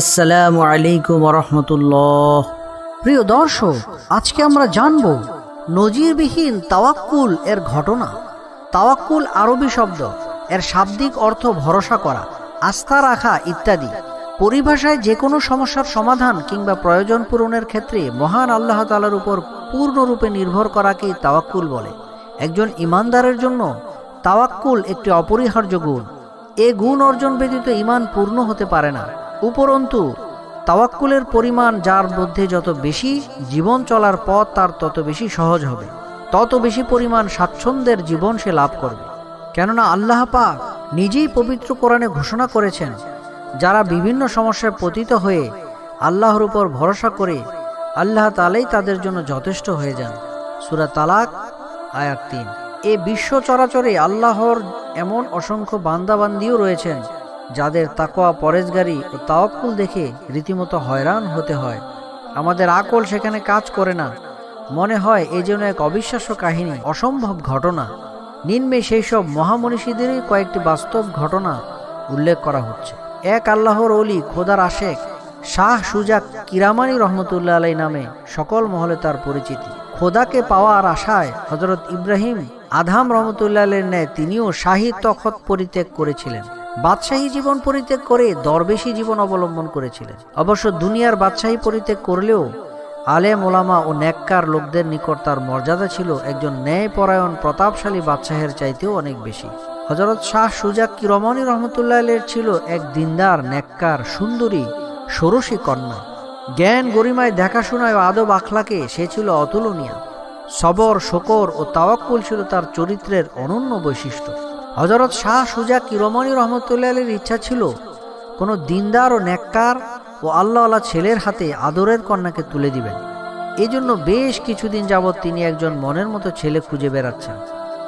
আসসালামু আলাইকুম রহমতুল্লাহ। প্রিয় দর্শক, আজকে আমরা জানব নজিরবিহীন তাওয়াক্কুল এর ঘটনা। তাওয়াক্কুল আরবি শব্দ, এর শাব্দিক অর্থ ভরসা করা, আস্থা রাখা ইত্যাদি। পরিভাষায় যে কোনো সমস্যার সমাধান কিংবা প্রয়োজন পূরণের ক্ষেত্রে মহান আল্লাহ তাআলার উপর পূর্ণরূপে নির্ভর করাকেই তাওয়াক্কুল বলে। একজন ঈমানদারের জন্য তাওয়াক্কুল একটি অপরিহার্য গুণ। এ গুণ অর্জন ব্যতীত ঈমান পূর্ণ হতে পারে না। উপরন্তু তাওয়াক্কুলের পরিমাণ যার মধ্যে যত বেশি, জীবন চলার পথ তার তত বেশি সহজ হবে, তত বেশি পরিমাণ স্বাচ্ছন্দ্যের জীবন সে লাভ করবে। কেননা আল্লাহ পাক নিজেই পবিত্র কোরআনে ঘোষণা করেছেন, যারা বিভিন্ন সমস্যায় পতিত হয়ে আল্লাহর উপর ভরসা করে আল্লাহ তাআলাই তাদের জন্য যথেষ্ট হয়ে যান। সূরা তালাক আয়াত ৩। এ বিশ্ব চরাচরে আল্লাহর এমন অসংখ্য বান্দাবান্দিও রয়েছেন যাদের তাকওয়া, পরেজগারি ও তাওয়াক্কুল দেখে রীতিমতো হয়রান হতে হয়। আমাদের আকল সেখানে কাজ করে না, মনে হয় এই যেন এক অবিশ্বাস্য কাহিনী, অসম্ভব ঘটনা। নিম্নে সেই সব মহামনীষীদেরই কয়েকটি বাস্তব ঘটনা উল্লেখ করা হচ্ছে। এক আল্লাহর ওলি, খোদার আশেক শাহ সুজা কিরামানি রহমতুল্লাহ আলাই নামে সকল মহলে তার পরিচিতি। খোদাকে পাওয়ার আশায় হযরত ইব্রাহিম আদহাম রহমতুল্লাহ আলাইহির ন্যায় তিনিও শাহী তখত পরিত্যাগ করেছিলেন। বাদশাহী জীবন পরিত্যাগ করে দরবেশী জীবন অবলম্বন করেছিলেন। অবশ্য দুনিয়ার বাদশাহী পরিত্যাগ করলেও আলেম, ওলামা ও নেককার লোকদের নিকট তার মর্যাদা ছিল একজন ন্যায়পরায়ণ প্রতাপশালী বাদশাহের চাইতেও অনেক বেশি। হযরত শাহ সুজা কিরমানি রহমতুল্লাহ আলাইহির ছিল এক দিনদার, নেককার, সুন্দরী, ষোড়শী কন্যা। জ্ঞান, গরিমায়, দেখাশোনায় ও আদব আখলাকে সে ছিল অতুলনীয়। সবর, শকর ও তাওয়াক্কুল ছিল তার চরিত্রের অনন্য বৈশিষ্ট্য। হযরত শাহ সুজা কিরমানি রহমতুল্লাহ আলাইহির ইচ্ছা ছিল কোনো দিনদার ও নেককার ও আল্লাহওয়ালা ছেলের হাতে আদরের কন্যাকে তুলে দিবেন। এই জন্য বেশ কিছুদিন যাবৎ তিনি একজন মনের মতো ছেলে খুঁজে বেড়াচ্ছেন।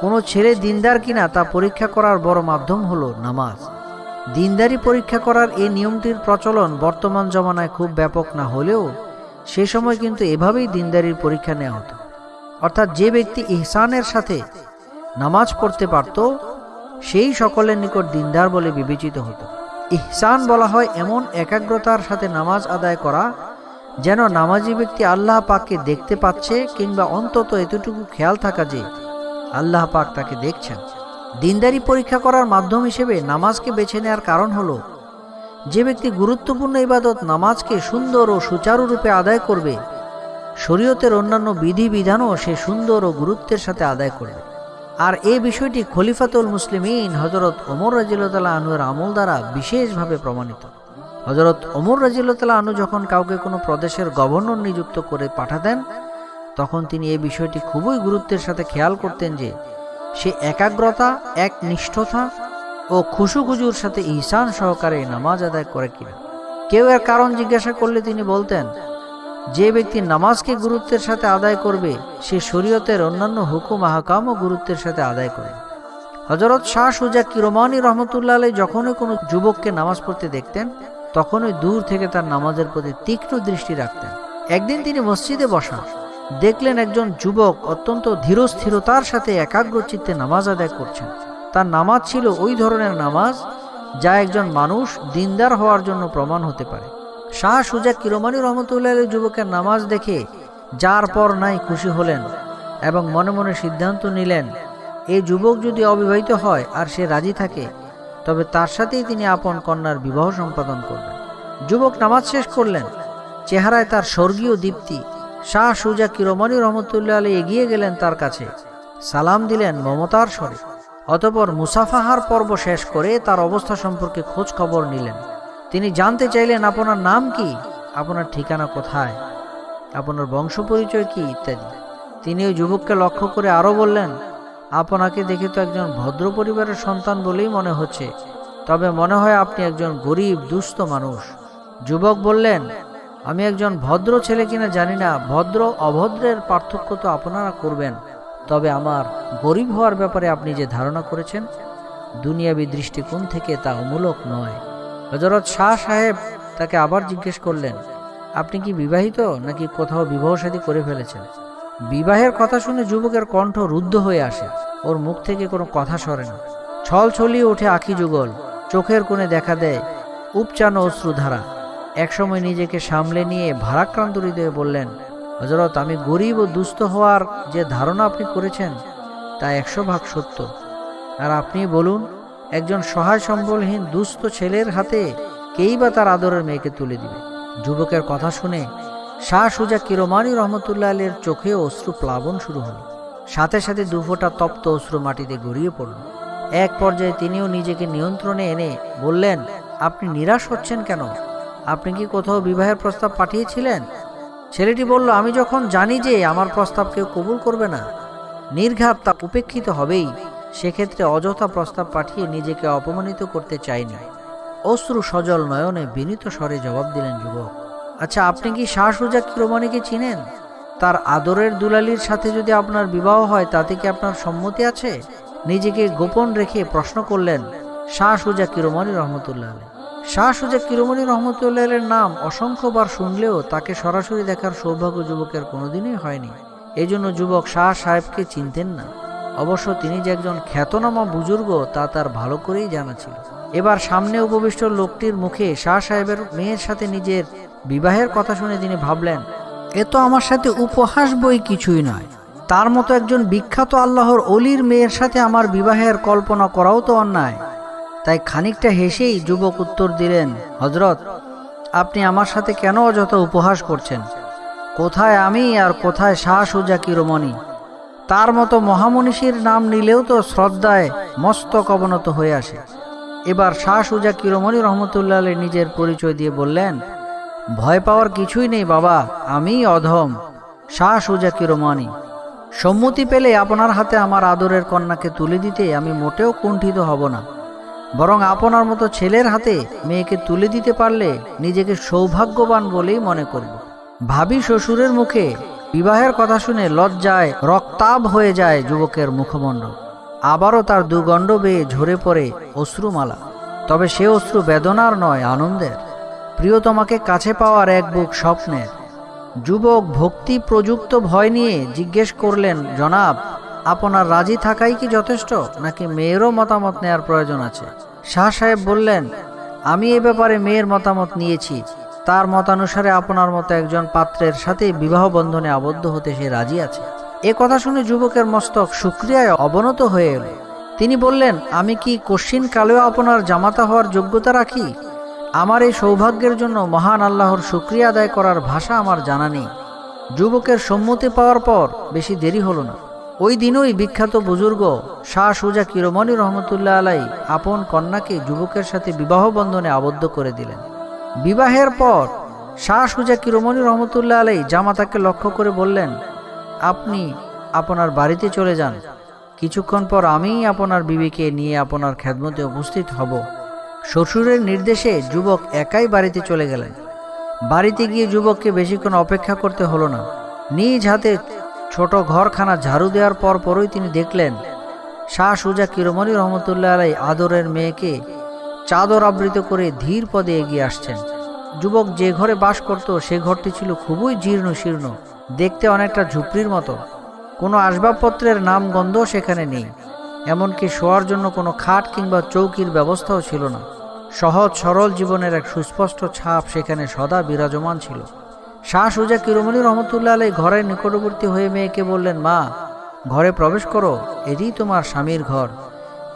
কোনো ছেলে দিনদার কিনা তা পরীক্ষা করার বড় মাধ্যম হলো নামাজ। দিনদারি পরীক্ষা করার এই নিয়মটির প্রচলন বর্তমান জমানায় খুব ব্যাপক না হলেও সে সময় কিন্তু এভাবেই দিনদারির পরীক্ষা নেওয়া হতো। অর্থাৎ যে ব্যক্তি ইহসানের সাথে নামাজ পড়তে পারত সেই সকলের নিকট দিনদার বলে বিবেচিত হতো। ইহসান বলা হয় এমন একাগ্রতার সাথে নামাজ আদায় করা যেন নামাজি ব্যক্তি আল্লাহ পাককে দেখতে পাচ্ছে, কিংবা অন্তত এতটুকু খেয়াল থাকা যে আল্লাহ পাক তাকে দেখছেন। দিনদারি পরীক্ষা করার মাধ্যম হিসেবে নামাজকে বেছে নেওয়ার কারণ হলো, যে ব্যক্তি গুরুত্বপূর্ণ ইবাদত নামাজকে সুন্দর ও সুচারুরূপে আদায় করবে, শরীয়তের অন্যান্য বিধিবিধানও সে সুন্দর ও গুরুত্বের সাথে আদায় করবে। আর এই বিষয়টি খলিফাতুল মুসলিমিন হযরত ওমর রাদিয়াল্লাহু তাআলা আনহুর আমল দ্বারা বিশেষভাবে প্রমাণিত। হযরত ওমর রাদিয়াল্লাহু তাআলা আনহু যখন কাউকে কোনো প্রদেশের গভর্নর নিযুক্ত করে পাঠাতেন, তখন তিনি এই বিষয়টি খুবই গুরুত্বের সাথে খেয়াল করতেন যে সে একাগ্রতা, একনিষ্ঠতা ও খুশুখুজুর সাথে ইহসান সহকারে নামাজ আদায় করে কিনা। কেউ এর কারণ জিজ্ঞাসা করলে তিনি বলতেন, যে ব্যক্তি নামাজকে গুরুত্বের সাথে আদায় করবে সে শরীয়তের অন্যান্য হুকুম আহকামও গুরুত্বের সাথে আদায় করে। হযরত শাহ সুজা কিরমানি রহমতুল্লাহ আলাইহি যখনই কোনো যুবককে নামাজ পড়তে দেখতেন, তখনই দূর থেকে তার নামাজের প্রতি তীক্ষ্ণ দৃষ্টি রাখতেন। একদিন তিনি মসজিদে বসা দেখলেন একজন যুবক অত্যন্ত ধীরস্থিরতার সাথে একাগ্র চিত্তে নামাজ আদায় করছেন। তার নামাজ ছিল ওই ধরনের নামাজ যা একজন মানুষ দিনদার হওয়ার জন্য প্রমাণ হতে পারে। শাহ সুজা কিরমানি রহমতুল্লাহ আলাইহি যুবকের নামাজ দেখে যার পর নাই খুশি হলেন এবং মনে মনে সিদ্ধান্ত নিলেন, এই যুবক যদি অবিবাহিত হয় আর সে রাজি থাকে, তবে তার সাথেই তিনি আপন কন্যার বিবাহ সম্পাদন করবেন। যুবক নামাজ শেষ করলেন, চেহারায় তার স্বর্গীয় দীপ্তি। শাহ সুজা কিরমানি রহমতুল্লাহ আলাইহি এগিয়ে গেলেন তার কাছে, সালাম দিলেন মমতার স্বরে। অতঃপর মুসাফাহার পর্ব শেষ করে তার অবস্থা সম্পর্কে খোঁজ খবর নিলেন। তিনি জানতে চাইলেন, আপনার নাম কি, আপনার ঠিকানা কোথায়, আপনার বংশ পরিচয় কি ইত্যাদি। তিনি ওই যুবককে লক্ষ্য করে আরও বললেন, আপনাকে দেখে তো একজন ভদ্র পরিবারের সন্তান বলেই মনে হচ্ছে, তবে মনে হয় আপনি একজন গরিব দুস্থ মানুষ। যুবক বললেন, আমি একজন ভদ্র ছেলে কিনা জানি না, ভদ্র অভদ্রের পার্থক্য তো আপনারা করবেন, তবে আমার গরিব হওয়ার ব্যাপারে আপনি যে ধারণা করেছেন দুনিয়াবী দৃষ্টিকোণ থেকে তা অমূলক নয়। হযরত শাহ সাহেব তাকে আবার জিজ্ঞেস করলেন, আপনি কি বিবাহিত নাকি কোথাও বিবাহ শাদী করে ফেলেছেন? বিবাহের কথা শুনে যুবকের কণ্ঠ রুদ্ধ হয়ে আসে, ওর মুখ থেকে কোনো কথা সরে না। ছল ছলিয়ে ওঠে আঁখি যুগল, চোখের কোণে দেখা দেয় উপচানো অশ্রুধারা। একসময় নিজেকে সামলে নিয়ে ভারাক্রান্ত হৃদয়ে বললেন, হযরত, আমি গরিব ও দুস্থ হওয়ার যে ধারণা আপনি করেছেন তা 100 ভাগ সত্য। আর আপনি বলুন, একজন সহায় সম্বলহীন দুস্থ ছেলের হাতে কেই বা তার আদরের মেয়েকে তুলে দিবে? যুবকের কথা শুনে শাহ সুজা কিরমানি রহমতুল্লাহ আলাইহির চোখে অশ্রু প্লাবন শুরু হলো। সাথে সাথে দুফোঁটা তপ্ত অশ্রু মাটিতে গড়িয়ে পড়ল। এক পর্যায়ে তিনিও নিজেকে নিয়ন্ত্রণে এনে বললেন, আপনি নিরাশ হচ্ছেন কেন? আপনি কি কোথাও বিবাহের প্রস্তাব পাঠিয়েছিলেন? ছেলেটি বলল, আমি যখন জানি যে আমার প্রস্তাব কেউ কবুল করবে না, নির্ঘাত তা উপেক্ষিত হবেই, সেক্ষেত্রে অযথা প্রস্তাব পাঠিয়ে নিজেকে অপমানিত করতে চাইনি। অশ্রু সজল নয়নে বিনীত স্বরে জবাব দিলেন যুবক, আচ্ছা, আপনি কি শাহ সুজা কিরমানিকে চিনেন? তার আদরের দুলালির সাথে যদি আপনার বিবাহ হয় তাতে কি আপনার সম্মতি আছে? নিজেকে গোপন রেখে প্রশ্ন করলেন শাহ সুজা কিরমানি রহমতুল্লাহ আলাইহি। শাহ সুজা কিরমানি রহমতুল্লাহ আলাইহির নাম অসংখ্যবার শুনলেও তাকে সরাসরি দেখার সৌভাগ্য যুবকের কোনোদিনই হয়নি। এই জন্য যুবক শাহ সাহেবকে চিনতেন না। অবশ্য তিনি যে একজন খ্যাতনামা বুজুর্গ তা তার ভালো করেই জানা ছিল। এবার সামনে উপবিষ্ট লোকটির মুখে শাহ সাহেবের মেয়ের সাথে নিজের বিবাহের কথা শুনে তিনি ভাবলেন, এ তো আমার সাথে উপহাস বই কিছুই নয়। তার মতো একজন বিখ্যাত আল্লাহর অলির মেয়ের সাথে আমার বিবাহের কল্পনা করাও তো অন্যায়। তাই খানিকটা হেসেই যুবক উত্তর দিলেন, হযরত, আপনি আমার সাথে কেন অযথা উপহাস করছেন? কোথায় আমি আর কোথায় শাহ সুজা কিরমানি? তার মতো মহামনীষীর নাম নিলেও তো শ্রদ্ধায় মস্তক অবনত হয়ে আসে। এবার শাহ সুজা কিরমানি রহমতুল্লাহ আলাইহি নিজের পরিচয় দিয়ে বললেন, ভয় পাওয়ার কিছুই নেই বাবা, আমি অধম শাহ সুজা কিরমানি। সম্মতি পেলে আপনার হাতে আমার আদরের কন্যাকে তুলে দিতে আমি মোটেও কুণ্ঠিত হব না। বরং আপনার মতো ছেলের হাতে মেয়েকে তুলে দিতে পারলে নিজেকে সৌভাগ্যবান বলেই মনে করব। ভাবি শ্বশুরের মুখে বিবাহের কথা শুনে লজ্জায় রক্তাভ হয়ে যায় যুবকের মুখমণ্ডল। আবারও তার দুগণ্ড বেয়ে ঝরে পড়ে অশ্রুমালা। তবে সে অশ্রু বেদনার নয়, আনন্দের। প্রিয়তমাকে কাছে পাওয়ার এক বুক স্বপ্নের। যুবক ভক্তি প্রযুক্ত ভয় নিয়ে জিজ্ঞেস করলেন, জনাব, আপনার রাজি থাকাই কি যথেষ্ট, নাকি মেয়েরও মতামত নেয়ার প্রয়োজন আছে? শাহ সাহেব বললেন, আমি এ ব্যাপারে মেয়ের মতামত নিয়েছি। তার মতানুসারে আপনার মতো একজন পাত্রের সাথে বিবাহ বন্ধনে আবদ্ধ হতে সে রাজি আছে। এ কথা শুনে যুবকের মস্তক শুকরিয়ায় অবনত হয়ে এল। তিনি বললেন, আমি কি কশ্চিন কালেও আপনার জামাতা হওয়ার যোগ্যতা রাখি? আমার এই সৌভাগ্যের জন্য মহান আল্লাহর শুকরিয়া আদায় করার ভাষা আমার জানা নেই। যুবকের সম্মতি পাওয়ার পর বেশি দেরি হলো না। ওই দিনই বিখ্যাত বুজুর্গ শাহ সুজা কিরমানি রহমতুল্লাহ আলাইহি আপন কন্যাকে যুবকের সাথে বিবাহ বন্ধনে আবদ্ধ করে দিলেন। বিবাহের পর শাহ সুজা কিরমানি রহমতুল্লাহ আলাইহি জামাতাকে লক্ষ্য করে বললেন, আপনি আপনার বাড়িতে চলে যান। কিছুক্ষণ পর আমিই আপনার বিবিকে নিয়ে আপনার খেদমতে উপস্থিত হব। শ্বশুরের নির্দেশে যুবক একাই বাড়িতে চলে গেলেন। বাড়িতে গিয়ে যুবককে বেশিক্ষণ অপেক্ষা করতে হলো না। নিজ হাতে ছোট ঘরখানা ঝাড়ু দেওয়ার পরই তিনি দেখলেন শাহ সুজা কিরমানি রহমতুল্লাহ আলাইহি আদরের মেয়েকে চাদর আবৃত করে ধীর পদে এগিয়ে আসছেন। যুবক যে ঘরে বাস করত সে ঘরটি ছিল খুবই জীর্ণ শীর্ণ, দেখতে অনেকটা ঝুপড়ির মতো। কোনো আসবাবপত্রের নাম গন্ধ সেখানে নেই। এমনকি শোয়ার জন্য কোনো খাট কিংবা চৌকির ব্যবস্থাও ছিল না। সহজ সরল জীবনের এক সুস্পষ্ট ছাপ সেখানে সদা বিরাজমান ছিল। শাহ সুজা কিরমানি রহমতুল্লাহ আলাইহি ঘরের নিকটবর্তী হয়ে মেয়েকে বললেন, মা, ঘরে প্রবেশ করো, এটিই তোমার স্বামীর ঘর,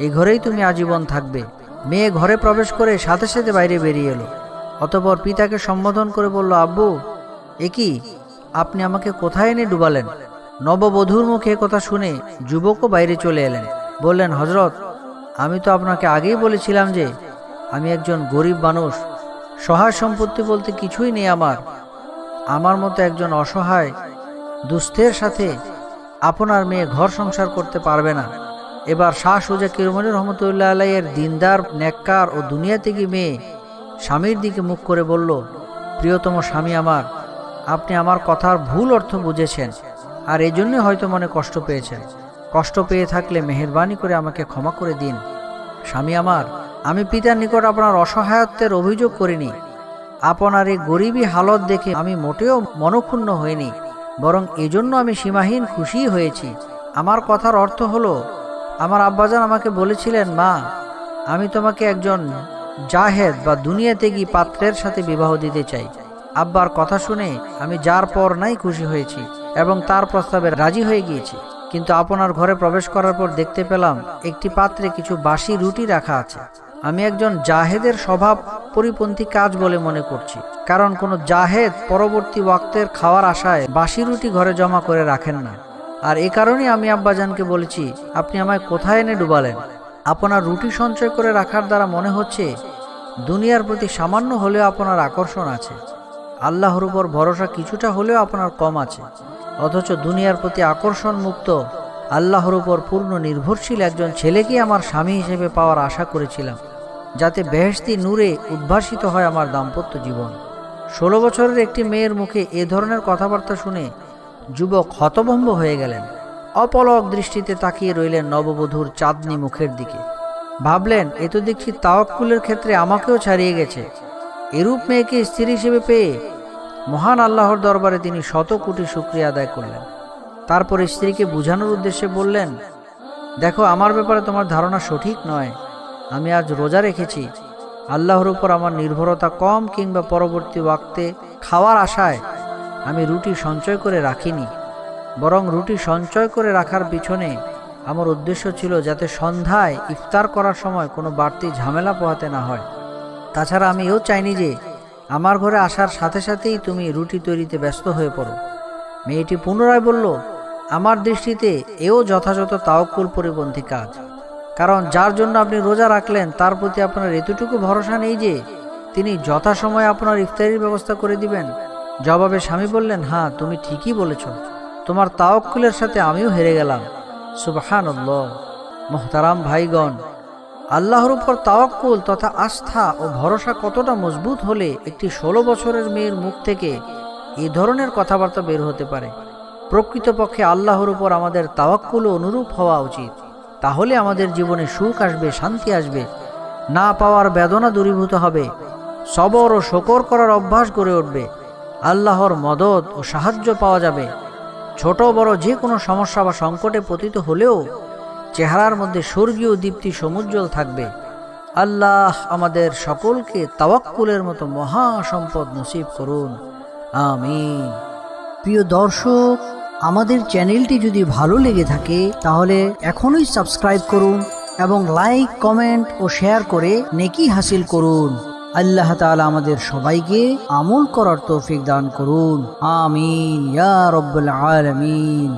এই ঘরেই তুমি আজীবন থাকবে। মেয়ে ঘরে প্রবেশ করে সাথে সাথে বাইরে বেরিয়ে এলো। অতঃপর পিতাকে সম্বোধন করে বলল, আব্বু, এ কি, আপনি আমাকে কোথায় এনে ডুবালেন? নববধূর মুখে কথা শুনে যুবকও বাইরে চলে এলেন। বললেন, হযরত, আমি তো আপনাকে আগেই বলেছিলাম যে আমি একজন গরিব মানুষ, সহায় সম্পত্তি বলতে কিছুই নেই আমার মতো একজন অসহায় দুস্থের সাথে আপনার মেয়ে ঘর সংসার করতে পারবে না। এবার শাহ সুজা কিরমানি রহমতুল্লাহ আলাইহির দিনদার, নেককার ও দুনিয়াতেগী মেয়ে স্বামীর দিকে মুখ করে বলল, প্রিয়তম স্বামী আমার, আপনি আমার কথার ভুল অর্থ বুঝেছেন, আর এজন্য হয়তো মনে কষ্ট পেয়েছেন। কষ্ট পেয়ে থাকলে মেহেরবানি করে আমাকে ক্ষমা করে দিন। স্বামী আমার, আমি পিতার নিকট আপনার অসহায়ত্বের অভিযোগ করিনি। আপনার এই গরিবী হালত দেখে আমি মোটেও মনক্ষুণ্ণ হইনি, বরং এজন্য আমি সীমাহীন খুশি হয়েছি। আমার কথার অর্থ হলো, আমার আব্বাজান আমাকে বলেছিলেন, মা, আমি তোমাকে একজন জাহেদ বা দুনিয়াতেগী পাত্রের সাথে বিবাহ দিতে চাই। আব্বার কথা শুনে আমি যার পর নাই খুশি হয়েছি এবং তার প্রস্তাবে রাজি হয়ে গিয়েছি। কিন্তু আপনার ঘরে প্রবেশ করার পর দেখতে পেলাম একটি পাত্রে কিছু বাসি রুটি রাখা আছে। আমি একজন জাহেদের স্বভাব পরিপন্থী কাজ বলে মনে করছি, কারণ কোনো জাহেদ পরবর্তী ওয়াক্তের খাওয়ার আশায় বাসি রুটি ঘরে জমা করে রাখেন না। আর এ কারণেই আমি আব্বাজানকে বলেছি, আপনি আমায় কোথায় এনে ডুবালেন? আপনার রুটি সঞ্চয় করে রাখার দ্বারা মনে হচ্ছে দুনিয়ার প্রতি সামান্য হলেও আপনার আকর্ষণ আছে, আল্লাহর উপর ভরসা কিছুটা হলেও আপনার কম আছে। অথচ দুনিয়ার প্রতি আকর্ষণ মুক্ত, আল্লাহর উপর পূর্ণ নির্ভরশীল একজন ছেলেকে আমার স্বামী হিসেবে পাওয়ার আশা করেছিলাম, যাতে বেহেশতি নূরে উদ্ভাসিত হয় আমার দাম্পত্য জীবন। 16 বছরের একটি মেয়ের মুখে এ ধরনের কথাবার্তা শুনে যুবক হতভম্ব হয়ে গেলেন। অপলক দৃষ্টিতে তাকিয়ে রইলেন নববধূর চাঁদনি মুখের দিকে। ভাবলেন, এ তো দেখছি তাওয়াক্কুলের ক্ষেত্রে আমাকেও ছাড়িয়ে গেছে। এরূপ মেয়েকে স্ত্রী হিসেবে পেয়ে মহান আল্লাহর দরবারে তিনি শত কোটি শুকরিয়া আদায় করলেন। তারপর স্ত্রীকে বুঝানোর উদ্দেশ্যে বললেন, দেখো, আমার ব্যাপারে তোমার ধারণা সঠিক নয়। আমি আজ রোজা রেখেছি। আল্লাহর উপর আমার নির্ভরতা কম, কিংবা পরবর্তী ওয়াক্তে খাওয়ার আশায় আমি রুটি সঞ্চয় করে রাখিনি। বরং রুটি সঞ্চয় করে রাখার পিছনে আমার উদ্দেশ্য ছিল যাতে সন্ধ্যায় ইফতার করার সময় কোনো বাড়তি ঝামেলা পোহাতে না হয়। তাছাড়া আমি এও চাইনি যে আমার ঘরে আসার সাথে সাথেই তুমি রুটি তৈরিতে ব্যস্ত হয়ে পড়ো। মেয়েটি পুনরায় বলল, আমার দৃষ্টিতে এও যথাযথ তাওয়াক্কুল পরিপন্থী কাজ, কারণ যার জন্য আপনি রোজা রাখলেন তার প্রতি আপনার এতটুকু ভরসা নেই যে তিনি যথাসময়ে আপনার ইফতারির ব্যবস্থা করে দিবেন। জবাবে স্বামী বললেন, হ্যাঁ, তুমি ঠিকই বলেছ, তোমার তাওয়াক্কুলের সাথে আমিও হেরে গেলাম। সুবহানাল্লাহ। মুহতারাম ভাইগণ, আল্লাহর উপর তাওয়াক্কুল তথা আস্থা ও ভরসা কতটা মজবুত হলে একটি 16 বছরের মেয়ের মুখ থেকে এই ধরনের কথাবার্তা বের হতে পারে। প্রকৃতপক্ষে আল্লাহর উপর আমাদের তাওয়াক্কুল অনুরূপ হওয়া উচিত। তাহলে আমাদের জীবনে সুখ আসবে, শান্তি আসবে, না পাওয়ার বেদনা দূরীভূত হবে, সবর ও শকর করার অভ্যাস গড়ে উঠবে, আল্লাহর মদদ ও সাহায্য পাওয়া যাবে। ছোট বড় যে কোনো সমস্যা বা সংকটে পতিত হলেও চেহারার মধ্যে স্বর্গীয় দীপ্তি সমুজ্জ্বল থাকবে। আল্লাহ আমাদের সকলকে তাওয়াক্কুলের মতো মহা সম্পদ নসিব করুন, আমিন। প্রিয় দর্শক, আমাদের চ্যানেলটি যদি ভালো লেগে থাকে তাহলে এখনই সাবস্ক্রাইব করুন এবং লাইক, কমেন্ট ও শেয়ার করে নেকি হাসিল করুন। আল্লাহ তাআলা আমাদের সবাইকে আমল করার তৌফিক দান করুন, আমিন ইয়া রাব্বুল আলামিন।